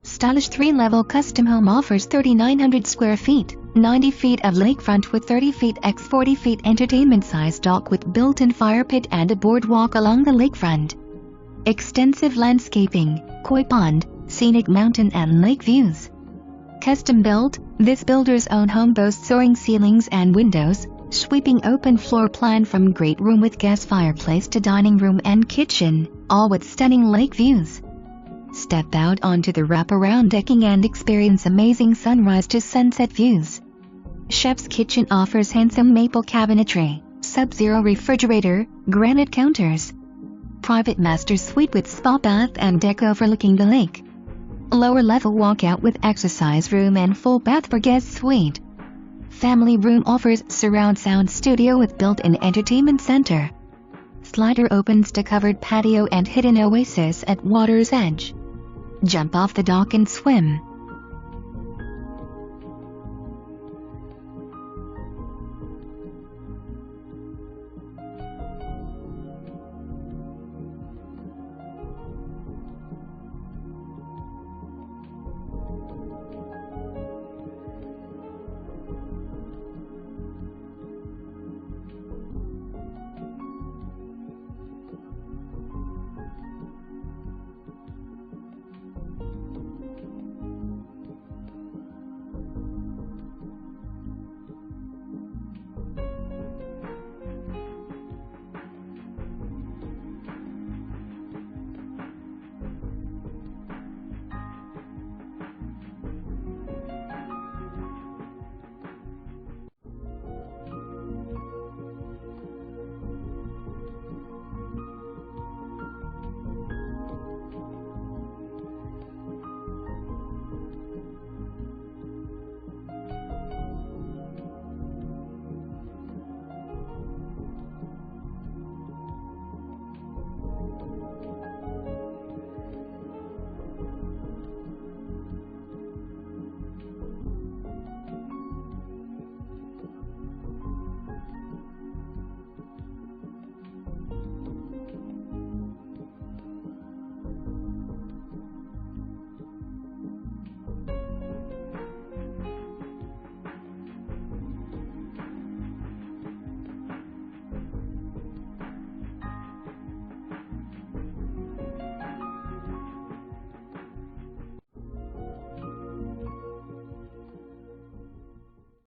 Stylish 3-level custom home offers 3,900 square feet, 90 feet of lakefront with 30 feet x 40 feet entertainment-sized dock with built-in fire pit and a boardwalk along the lakefront. Extensive landscaping, koi pond, scenic mountain and lake views. Custom built, this builder's own home boasts soaring ceilings and windows, sweeping open floor plan from great room with gas fireplace to dining room and kitchen, all with stunning lake views. Step out onto the wraparound decking and experience amazing sunrise to sunset views. Chef's Kitchen offers handsome maple cabinetry, sub-zero refrigerator, granite counters. Private master suite with spa bath and deck overlooking the lake. Lower level walkout with exercise room and full bath for guest suite. Family room offers surround sound studio with built-in entertainment center. Slider opens to covered patio and hidden oasis at water's edge. Jump off the dock and swim.